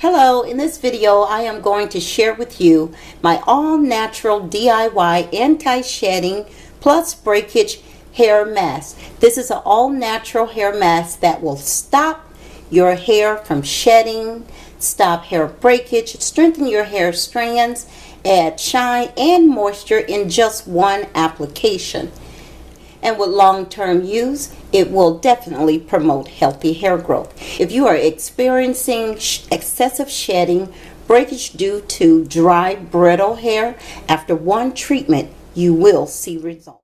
Hello, in this video I am going to share with you my all-natural DIY anti-shedding plus breakage hair mask. This is an all-natural hair mask that will stop your hair from shedding, stop hair breakage, strengthen your hair strands, add shine and moisture in just one application. And with long-term use, it will definitely promote healthy hair growth. If you are experiencing excessive shedding, breakage due to dry, brittle hair, after one treatment, you will see results.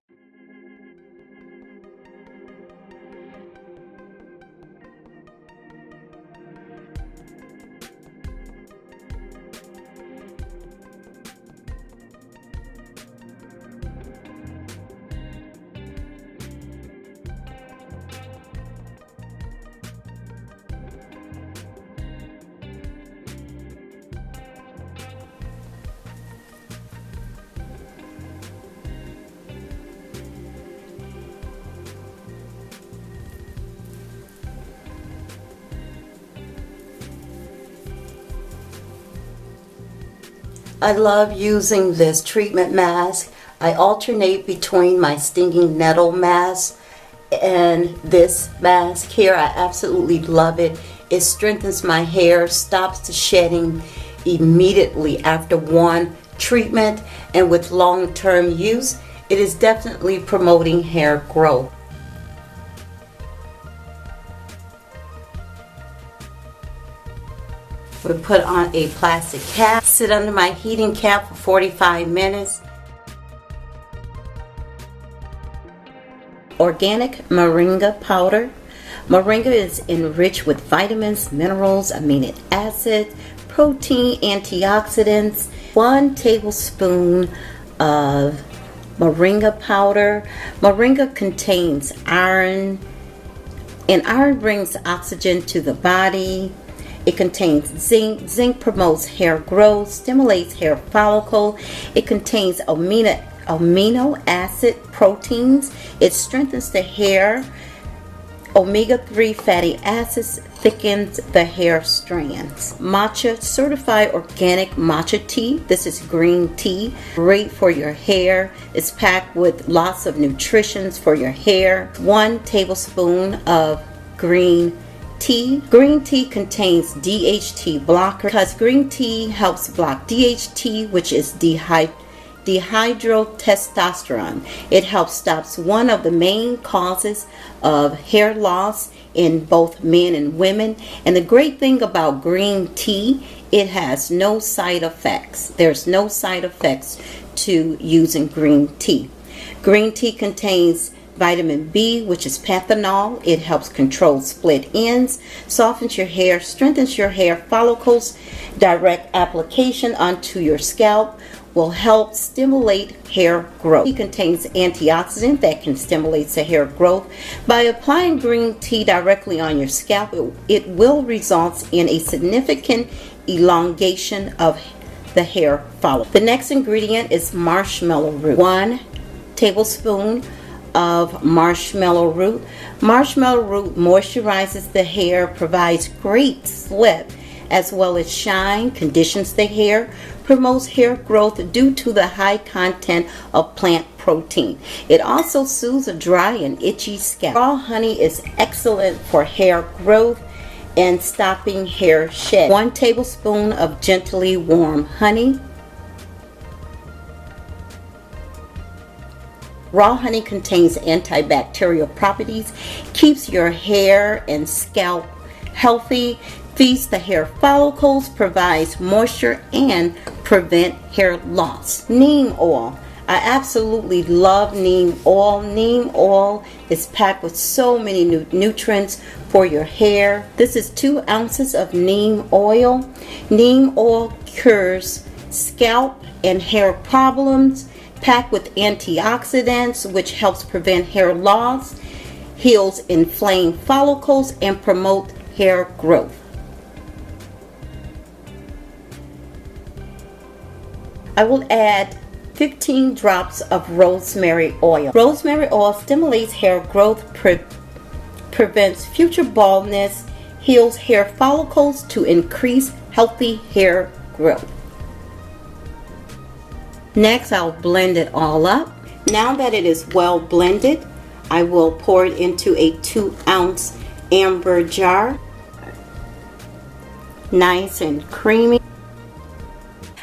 I love using this treatment mask. I alternate between my stinging nettle mask and this mask here. I absolutely love it. It strengthens my hair, stops the shedding immediately after one treatment, and with long-term use, it is definitely promoting hair growth. We put on a plastic cap, sit under my heating cap for 45 minutes. Organic moringa powder. Moringa is enriched with vitamins, minerals, amino acids, protein, antioxidants. 1 tablespoon of moringa powder. Moringa contains iron, and iron brings oxygen to the body. It contains zinc. Zinc promotes hair growth, stimulates hair follicle. It contains amino acid proteins. It strengthens the hair. Omega-3 fatty acids thickens the hair strands. Matcha, certified organic matcha tea. This is green tea, great for your hair. It's packed with lots of nutrition for your hair. 1 tablespoon of green tea. Green tea contains DHT blocker because green tea helps block DHT, which is dihydrotestosterone. It helps stops one of the main causes of hair loss in both men and women. And the great thing about green tea, it has no side effects. There's no side effects to using green tea. Green tea contains vitamin B, which is panthenol. It helps control split ends, softens your hair, strengthens your hair follicles. Direct application onto your scalp will help stimulate hair growth. It contains antioxidant that can stimulate the hair growth. By applying green tea directly on your scalp, it will result in a significant elongation of the hair follicle. The next ingredient is marshmallow root. 1 tablespoon of marshmallow root. Marshmallow root moisturizes the hair, provides great slip as well as shine, conditions the hair, promotes hair growth due to the high content of plant protein. It also soothes a dry and itchy scalp. Raw honey is excellent for hair growth and stopping hair shed. 1 tablespoon of gently warm honey. Raw honey contains antibacterial properties, keeps your hair and scalp healthy, feeds the hair follicles, provides moisture, and prevent hair loss. Neem oil. I absolutely love neem oil. Neem oil is packed with so many nutrients for your hair. This is 2 ounces of neem oil. Neem oil cures scalp and hair problems, packed with antioxidants, which helps prevent hair loss, heals inflamed follicles, and promote hair growth. I will add 15 drops of rosemary oil. Rosemary oil stimulates hair growth, prevents future baldness, heals hair follicles to increase healthy hair growth. Next, I'll blend it all up. Now that it is well blended, I will pour it into a 2-ounce amber jar. Nice and creamy.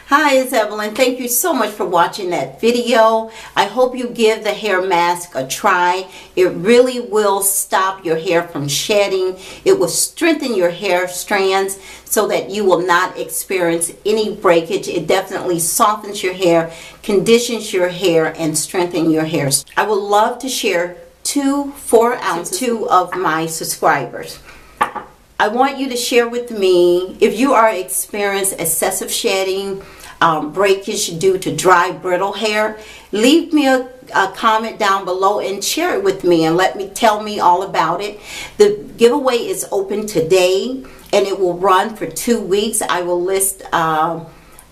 Hi, it's Evelyn. Thank you so much for watching that video. I hope you give the hair mask a try. It really will stop your hair from shedding. It will strengthen your hair strands so that you will not experience any breakage. It definitely softens your hair, conditions your hair, and strengthens your hair. I would love to share 4 ounces to 2 of my subscribers. I want you to share with me if you are experiencing excessive shedding, breakage due to dry, brittle hair. Leave me a comment down below and share it with me and tell me all about it. The giveaway is open today and it will run for 2 weeks. I will list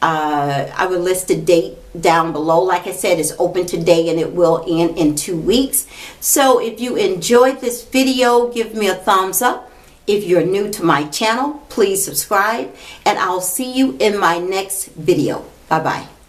the date down below. Like I said, it's open today and it will end in 2 weeks. So if you enjoyed this video, give me a thumbs up. If you're new to my channel, please subscribe, and I'll see you in my next video. Bye-bye.